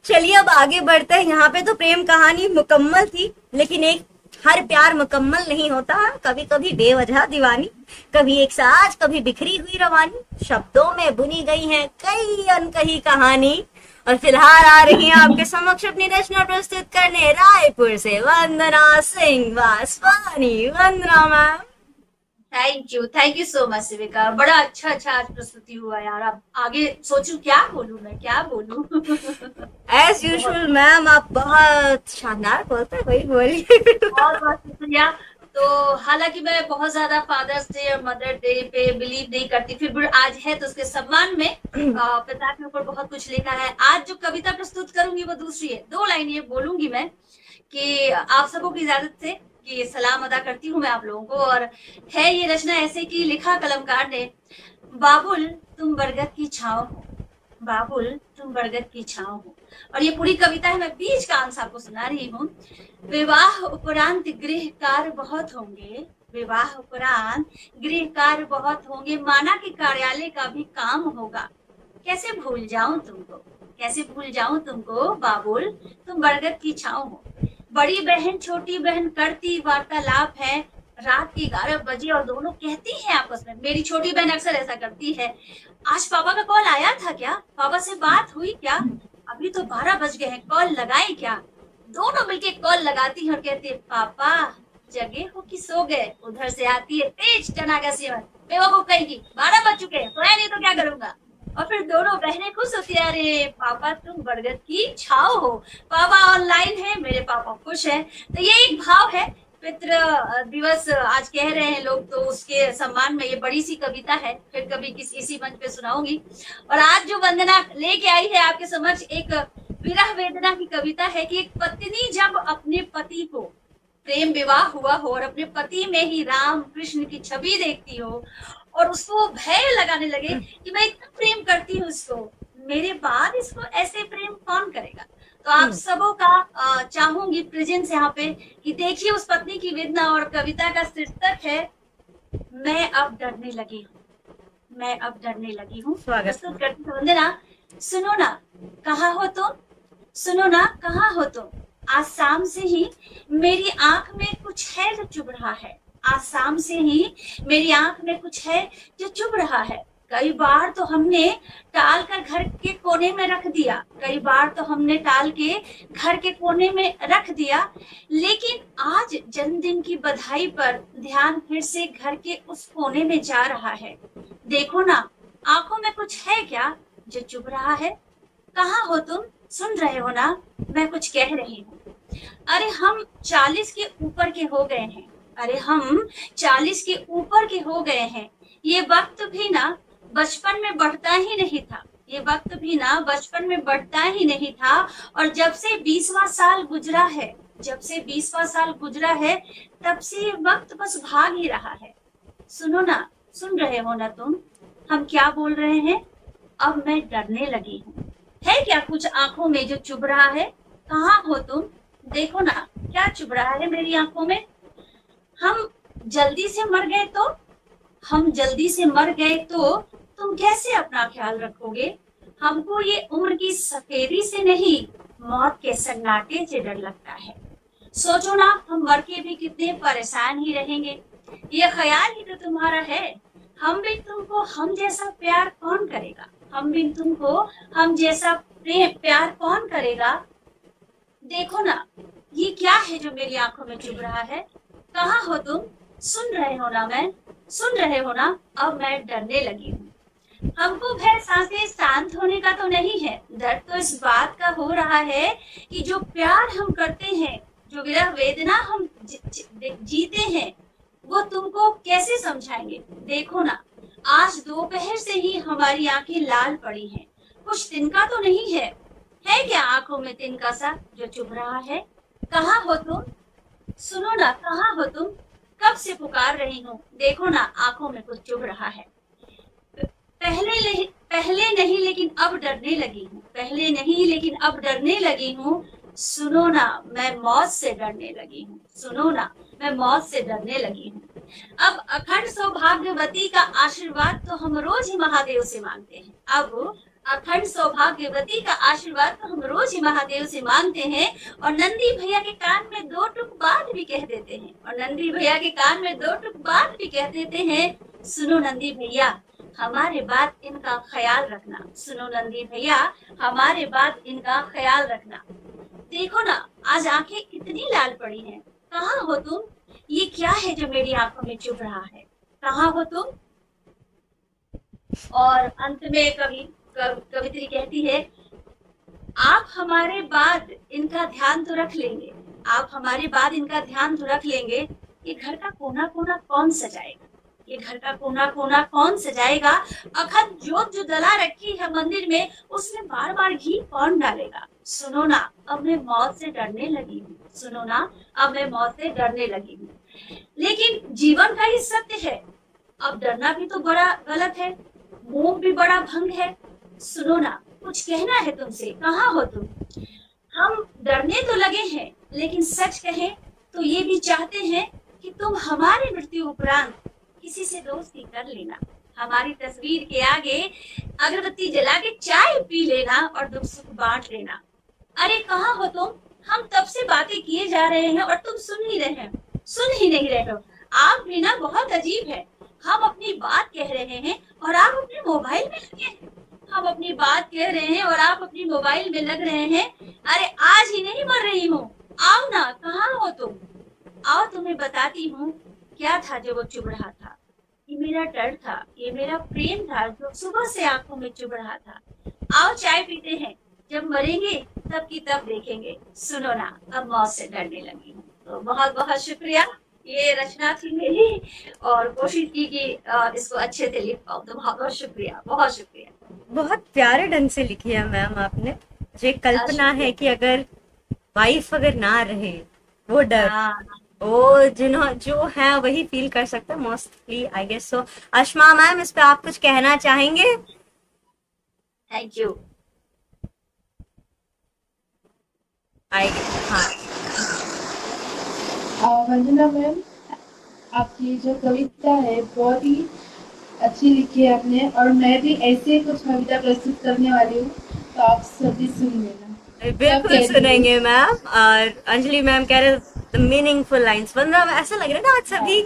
चलिए अब आगे बढ़ते हैं। यहाँ पे तो प्रेम कहानी मुकम्मल थी, लेकिन एक हर प्यार मुकम्मल नहीं होता। कभी कभी बेवजह दीवानी, कभी एक साज, कभी बिखरी हुई रवानी, शब्दों में बुनी गई है कई अनकही कहानी। और फिलहाल आ रही हैं आपके समक्ष अपनी रचना प्रस्तुत करने रायपुर से Vandana Singh Vaswani. Vandana ma'am. Thank you so much Shivika. बड़ा अच्छा आज प्रस्तुति हुआ यार। अब आगे सोचूं क्या बोलूं, मैं क्या बोलूं। एज यूजुअल मैम, आप बहुत शानदार बोलते हैं, वही बोलिए। बहुत बहुत शुक्रिया। तो हालांकि मैं बहुत ज्यादा फादर्स डे और मदर डे पे बिलीव नहीं करती, फिर भी आज है तो उसके सम्मान में पिता के ऊपर बहुत कुछ लिखा है। आज जो कविता प्रस्तुत करूंगी वो दूसरी है। 2 लाइन ये बोलूंगी मैं कि आप सबों की इजाजत से कि सलाम अदा करती हूँ मैं आप लोगों को। और है ये रचना ऐसे कि लिखा कलमकार ने, बाबुल तुम बरगद की छाँव हो, बाबुल तुम बरगद की छाँव हो। और ये पूरी कविता है, मैं बीच का अंश आपको सुना रही हूँ। विवाह उपरांत गृह कार्य बहुत होंगे, विवाह उपरांत गृह कार्य बहुत होंगे, माना कि कार्यालय का भी काम होगा। कैसे भूल जाऊं तुमको, कैसे भूल जाऊं तुमको, बाबुल तुम बरगद की छाँव हो। बड़ी बहन छोटी बहन करती वार्तालाप है, रात के 11 बजे और दोनों कहती हैं आपस में। मेरी छोटी बहन अक्सर ऐसा करती है, आज पापा का कॉल आया था क्या, पापा से बात हुई क्या, अभी तो 12 बज गए हैं, कॉल लगाए क्या। दोनों मिलके कॉल लगाती हैं और कहती है, पापा जगे हो कि सो गए। उधर से आती है तेज टनाका सिमर, बेवकूफ कहेगी, 12 बज चुके हैं, सोया नहीं तो क्या करूंगा। और फिर दोनों बहनें खुश होती है, अरे पापा तुम बरगद की छाँव हो, पापा ऑनलाइन है, मेरे पापा खुश हैं। तो ये एक भाव है। पितृ दिवस आज कह रहे हैं लोग, तो उसके सम्मान में ये बड़ी सी कविता है, फिर कभी इसी मंच पे सुनाऊंगी। और आज जो वंदना लेके आई है आपके समक्ष, एक विरह वेदना की कविता है कि एक पत्नी जब अपने पति को, प्रेम विवाह हुआ हो और अपने पति में ही राम कृष्ण की छवि देखती हो और उसको भय लगाने लगे कि मैं इतना प्रेम करती हूँ इसको, मेरे बाद इसको ऐसे प्रेम कौन करेगा। तो आप सबों का चाहूंगी प्रेजेंस यहाँ पे कि देखिए उस पत्नी की वेदना। और कविता का शीर्षक है, मैं अब डरने लगी हूँ, मैं अब डरने लगी हूँ। प्रस्तुत करती हूँ वंदना। सुनो ना कहाँ हो तुम, सुनो ना कहाँ हो तुम, आज शाम से ही मेरी आंख में कुछ है जो चुभ रहा है, आज शाम से ही मेरी आंख में कुछ है जो चुभ रहा है। कई बार तो हमने टाल कर घर के कोने में रख दिया, कई बार तो हमने टाल के घर के कोने में रख दिया, लेकिन आज जन्मदिन की बधाई पर ध्यान फिर से घर के उस कोने में जा रहा है। देखो ना आंखों में कुछ है क्या जो चुभ रहा है, कहाँ हो तुम, सुन रहे हो ना मैं कुछ कह रही हूँ। अरे हम 40 के ऊपर के हो गए हैं, अरे हम 40 के ऊपर के हो गए हैं। ये वक्त भी ना बचपन में बढ़ता ही नहीं था, ये वक्त भी ना बचपन में बढ़ता ही नहीं था। और जब से 20वां साल गुजरा है, जब से 20वां साल गुजरा है, तब से ये वक्त बस भाग ही रहा है। सुनो ना, सुन रहे हो ना तुम, हम क्या बोल रहे हैं, अब मैं डरने लगी हूँ। है क्या कुछ आंखों में जो चुभ रहा है, कहाँ हो तुम, देखो ना क्या चुभ रहा है मेरी आंखों में। हम जल्दी से मर गए तो, हम जल्दी से मर गए तो तुम कैसे अपना ख्याल रखोगे। हमको ये उम्र की सफेदी से नहीं, मौत के सन्नाटे से डर लगता है। सोचो ना हम मर के भी कितने परेशान ही रहेंगे, ये ख्याल ही तो तुम्हारा है। हम भी तुमको हम जैसा प्यार कौन करेगा, हम भी तुमको हम जैसा प्यार कौन करेगा। देखो ना ये क्या है जो मेरी आंखों में चुभ रहा है, कहाँ हो तुम, सुन रहे हो ना, मैं सुन रहे हो ना, अब मैं डरने लगी हूँ। हमको भय सांसें शांत होने का तो नहीं है, दर्द तो इस बात का हो रहा है कि जो प्यार हम करते हैं, जो विरह वेदना हम जीते हैं, वो तुमको कैसे समझाएंगे। देखो ना आज दोपहर से ही हमारी आंखें लाल पड़ी हैं, कुछ तिनका तो नहीं है, है क्या आंखों में तिनका सा जो चुभ रहा है। कहाँ हो तुम, सुनो ना कहाँ हो तुम, कब से पुकार रही हूँ, देखो ना आंखों में कुछ चुभ रहा है। पहले नहीं लेकिन अब डरने लगी हूँ, पहले नहीं लेकिन अब डरने लगी हूँ। सुनो ना मैं मौत से डरने लगी हूँ, सुनो ना मैं मौत से डरने लगी हूँ। अब अखंड सौभाग्यवती का आशीर्वाद तो हम रोज ही महादेव से मांगते हैं, अब अखंड सौभाग्यवती का आशीर्वाद तो हम रोज ही महादेव से मांगते हैं, और नंदी भैया के कान में 2 टुक बात भी कह देते हैं, और नंदी भैया के कान में 2 टुक बात भी कह देते हैं। सुनो नंदी भैया, हमारे बात इनका ख्याल रखना। सुनो नंदी भैया, हमारे बात इनका ख्याल रखना। देखो ना, आज आंखें इतनी लाल पड़ी हैं, कहाँ हो तुम? ये क्या है जो मेरी आंखों में चुभ रहा है? कहाँ हो तुम? और अंत में कवित्री कहती है, आप हमारे बाद इनका ध्यान तो रख लेंगे, आप हमारे बाद इनका ध्यान तो रख लेंगे। ये घर का कोना कोना कौन सजाएगा? ये घर का कोना कोना कौन सजाएगा? अखंड जोत जो जला रखी है मंदिर में, उसमें बार बार घी कौन डालेगा? सुनो ना, अब मैं मौत से डरने लगी हूँ। सुनो ना, अब मैं मौत से डरने लगी हूँ। लेकिन जीवन का ही सत्य है, अब डरना भी तो बड़ा गलत है, मोह भी बड़ा भंग है। सुनो ना, कुछ कहना है तुमसे, कहाँ हो तुम? हम डरने तो लगे हैं, लेकिन सच कहें तो ये भी चाहते हैं कि तुम हमारी मृत्यु उपरांत किसी से दोस्ती कर लेना, हमारी तस्वीर के आगे अगरबत्ती जला के चाय पी लेना और दुख सुख बांट लेना। अरे कहाँ हो तुम? हम तब से बातें किए जा रहे हैं और तुम सुन ही नहीं रहे हो। आप भी ना बहुत अजीब है, हम अपनी बात कह रहे हैं और आप अपने मोबाइल में लगे हैं। हम अपनी बात कह रहे हैं और आप अपनी मोबाइल में लग रहे हैं। अरे आज ही नहीं मर रही हूँ, आओ ना, कहाँ हो तुम? आओ, तुम्हें बताती हूँ क्या था जो वो चुभ रहा था। ये मेरा डर था, ये मेरा प्रेम था जो सुबह से आंखों में चुभ रहा था। आओ चाय पीते हैं, जब मरेंगे तब की तब देखेंगे। सुनो ना, अब मौत से डरने लगी हूँ। तो बहुत बहुत शुक्रिया, ये रचना थी मेरी और कोशिश की कि इसको अच्छे से लिख पाऊँ। तो बहुत बहुत शुक्रिया, बहुत शुक्रिया। बहुत प्यारे ढंग से लिखी है मैम आपने। मुझे कल्पना है कि अगर वाइफ अगर ना रहे, वो डर वो जो है वही फील कर सकते हैं mostly, I guess so. Ashma ma'am, इस पे आप कुछ कहना चाहेंगे? Thank you. वंदना मैम, आपकी जो कविता है बहुत ही अच्छी लिखी है आपने, और मैं भी ऐसे कुछ कविता प्रस्तुत करने वाली हूँ, तो आप सभी सुन लेना। बिल्कुल सुनेंगे मैम। और अंजलि मैम कह रहे मीनिंगफुल लाइन्स। वंदना, ऐसा लग रहा है ना आज सभी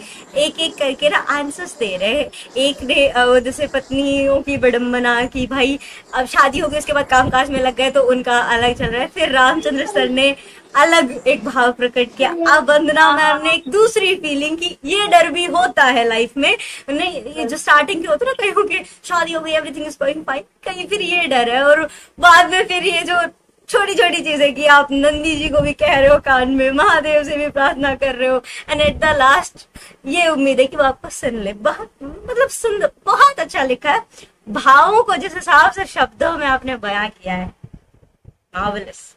एक एक करके ना आंसर्स दे रहे हैं। एक ने जैसे पत्नियों की विडम्बना की, भाई अब शादी हो गई उसके बाद कामकाज में लग गए तो उनका अलग चल रहा है। फिर रामचंद्र सर ने अलग एक भाव प्रकट किया। अब वंदना मैम ने एक दूसरी फीलिंग की, ये डर भी होता है लाइफ में। नहीं, जो स्टार्टिंग के होते ना, कहीं के शादी हो गई, एवरीथिंग इज गोइंग फाइन, कहीं फिर ये डर है, और बाद में फिर ये जो छोटी छोटी चीजें कि आप नंदी जी को भी कह रहे हो कान में, महादेव से भी प्रार्थना कर रहे हो, एंड एट द लास्ट ये उम्मीद है कि वो आपको सुन ले। बहुत मतलब सुंदर, बहुत अच्छा लिखा है। भावों को जिस हिसाब से शब्दों में आपने बयां किया है, मार्वेलस।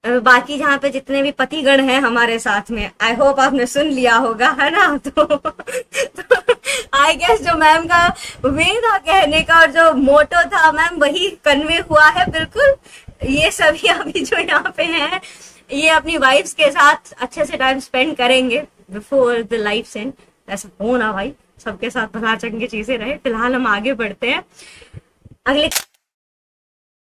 बाकी जहाँ पे जितने भी पतिगण हैं हमारे साथ में, आई होप आपने सुन लिया होगा, है ना? तो आई गेस जो मैम का वे था कहने का और जो मोटो था मैम, वही कन्वे हुआ है बिल्कुल। ये सभी अभी जो यहाँ पे हैं, ये अपनी वाइफ्स के साथ अच्छे से टाइम स्पेंड करेंगे बिफोर द लाइफ एंड। ऐसा हो ना भाई, सबके साथ भला चंगी चीजें रहे। फिलहाल हम आगे बढ़ते हैं अगले